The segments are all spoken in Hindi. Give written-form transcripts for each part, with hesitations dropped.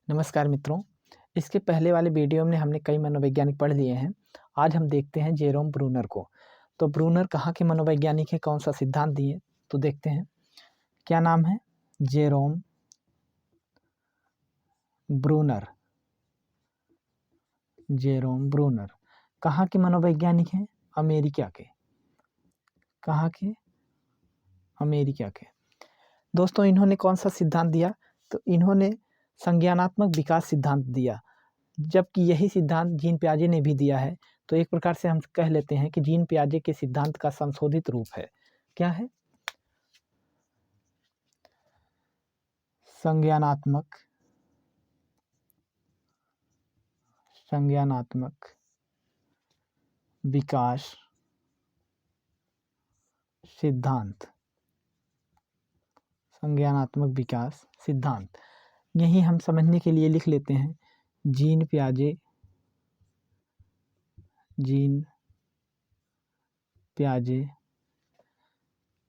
नमस्कार मित्रों। इसके पहले वाले वीडियो में हमने कई मनोवैज्ञानिक पढ़ लिए हैं। आज हम देखते हैं जेरोम ब्रूनर को। तो ब्रूनर कहाँ के मनोवैज्ञानिक हैं, कौन सा सिद्धांत दिए, तो देखते हैं। क्या नाम है? Jerome Bruner. जेरोम ब्रूनर कहाँ के मनोवैज्ञानिक हैं? अमेरिका के। कहाँ के? अमेरिका के। दोस्तों, इन्होंने कौन सा सिद्धांत दिया? तो इन्होंने संज्ञानात्मक विकास सिद्धांत दिया। जबकि यही सिद्धांत जीन पियाजे ने भी दिया है। तो एक प्रकार से हम कह लेते हैं कि जीन पियाजे के सिद्धांत का संशोधित रूप है। क्या है? संज्ञानात्मक विकास सिद्धांत। संज्ञानात्मक विकास सिद्धांत यही हम समझने के लिए लिख लेते हैं। जीन पियाजे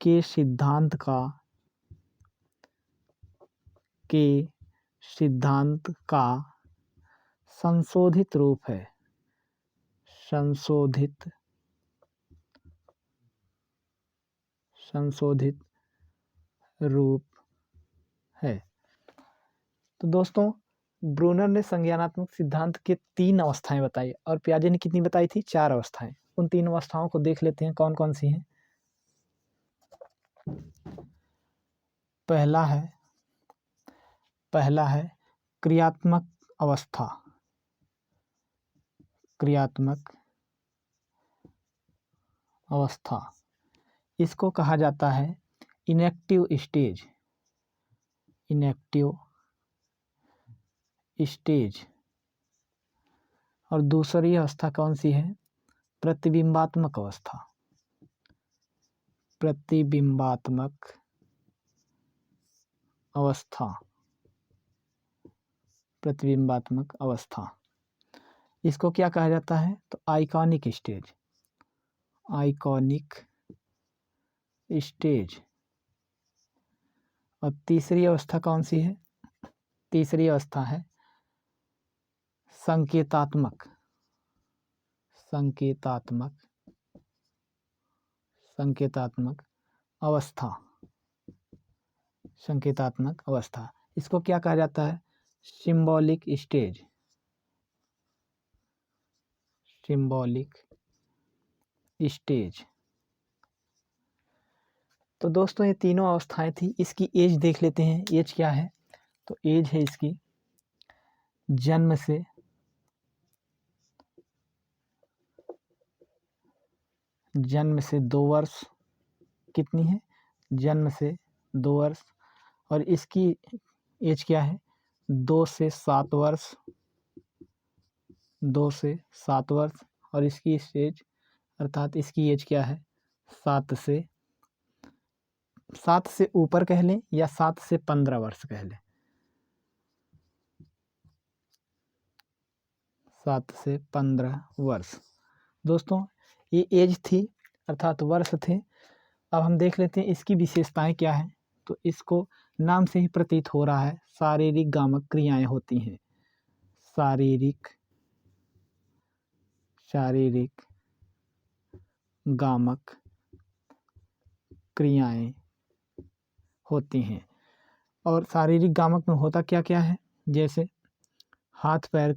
के सिद्धांत का संशोधित रूप है। संशोधित रूप है। तो दोस्तों, ब्रूनर ने संज्ञानात्मक सिद्धांत के 3 अवस्थाएं बताई और पियाजे ने कितनी बताई थी? 4 अवस्थाएं। उन 3 अवस्थाओं को देख लेते हैं कौन कौन सी हैं। पहला है क्रियात्मक अवस्था। इसको कहा जाता है इनएक्टिव स्टेज। और दूसरी अवस्था कौन सी है? प्रतिबिंबात्मक अवस्था। इसको क्या कहा जाता है? तो आइकॉनिक स्टेज। और तीसरी अवस्था कौन सी है? तीसरी अवस्था है संकेतात्मक अवस्था। इसको क्या कहा जाता है? Symbolic stage. तो दोस्तों, ये तीनों अवस्थाएं थी। इसकी एज देख लेते हैं। एज क्या है? तो एज है इसकी जन्म से 2 वर्ष। कितनी है? जन्म से 2 वर्ष। और इसकी एज क्या है? 2 से 7 वर्ष। और इसकी एज अर्थात इसकी एज क्या है? 7 से ऊपर कह लें या 7 से 15 वर्ष कह लें। 7 से 15 वर्ष। दोस्तों, ये एज थी अर्थात वर्ष थे। अब हम देख लेते हैं इसकी विशेषताएं क्या है। तो इसको नाम से ही प्रतीत हो रहा है, शारीरिक गामक क्रियाएं होती हैं। शारीरिक गामक क्रियाएं होती हैं। और शारीरिक गामक में होता क्या क्या है? जैसे हाथ पैर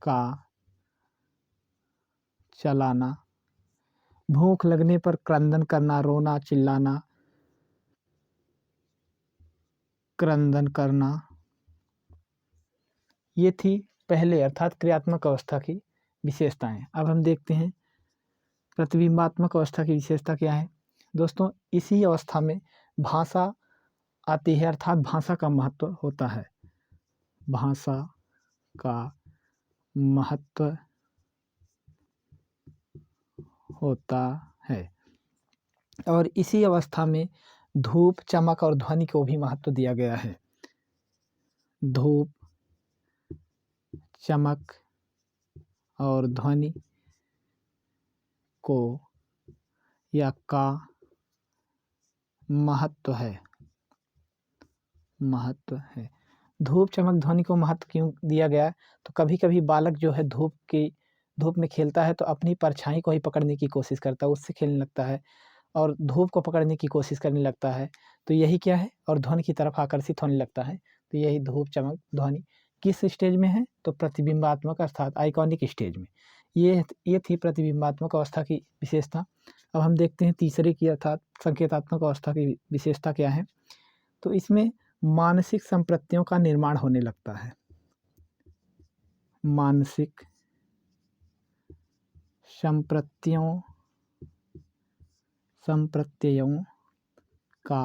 का चलाना, भूख लगने पर क्रंदन करना, रोना चिल्लाना, ये थी पहले अर्थात क्रियात्मक अवस्था की विशेषताएं। अब हम देखते हैं प्रतिबिंबात्मक अवस्था की विशेषता क्या है। दोस्तों, इसी अवस्था में भाषा आती है अर्थात भाषा का महत्व होता है। भाषा का महत्व होता है। और इसी अवस्था में धूप, चमक और ध्वनि को भी महत्व दिया गया है। धूप, चमक और ध्वनि को या का महत्व है। महत्व है। धूप चमक ध्वनि को महत्व क्यों दिया गया? तो कभी कभी बालक जो है धूप में खेलता है तो अपनी परछाई को ही पकड़ने की कोशिश करता है, उससे खेलने लगता है और धूप को पकड़ने की कोशिश करने लगता है। तो यही क्या है, और ध्वनि की तरफ आकर्षित होने लगता है। तो यही धूप चमक ध्वनि किस स्टेज में है? तो प्रतिबिंबात्मक अर्थात आइकॉनिक स्टेज में। ये थी प्रतिबिंबात्मक अवस्था की विशेषता। अब हम देखते हैं तीसरे की अर्थात संकेतात्मक अवस्था की विशेषता क्या है। तो इसमें मानसिक संप्रत्तियों का निर्माण होने लगता है। मानसिक संप्रत्ययों का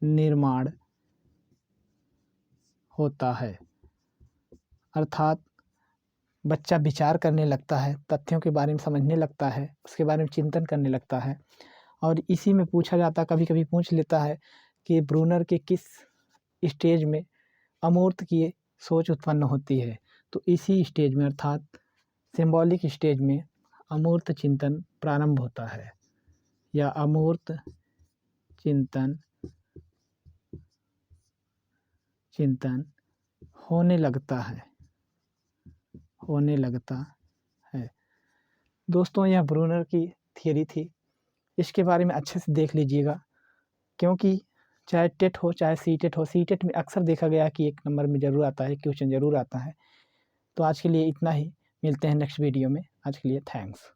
निर्माण होता है, अर्थात बच्चा विचार करने लगता है, तथ्यों के बारे में समझने लगता है, उसके बारे में चिंतन करने लगता है। और इसी में पूछा जाता, कभी कभी पूछ लेता है कि ब्रूनर के किस स्टेज में अमूर्त की सोच उत्पन्न होती है। तो इसी स्टेज में अर्थात सिंबॉलिक स्टेज में अमूर्त चिंतन प्रारंभ होता है, या अमूर्त चिंतन होने लगता है। दोस्तों यह ब्रूनर की थियरी थी, इसके बारे में अच्छे से देख लीजिएगा, क्योंकि चाहे टेट हो चाहे सीटेट हो, सीटेट में अक्सर देखा गया कि 1 नंबर में ज़रूर आता है, क्वेश्चन ज़रूर आता है। तो आज के लिए इतना ही, मिलते हैं नेक्स्ट वीडियो में। आज के लिए थैंक्स।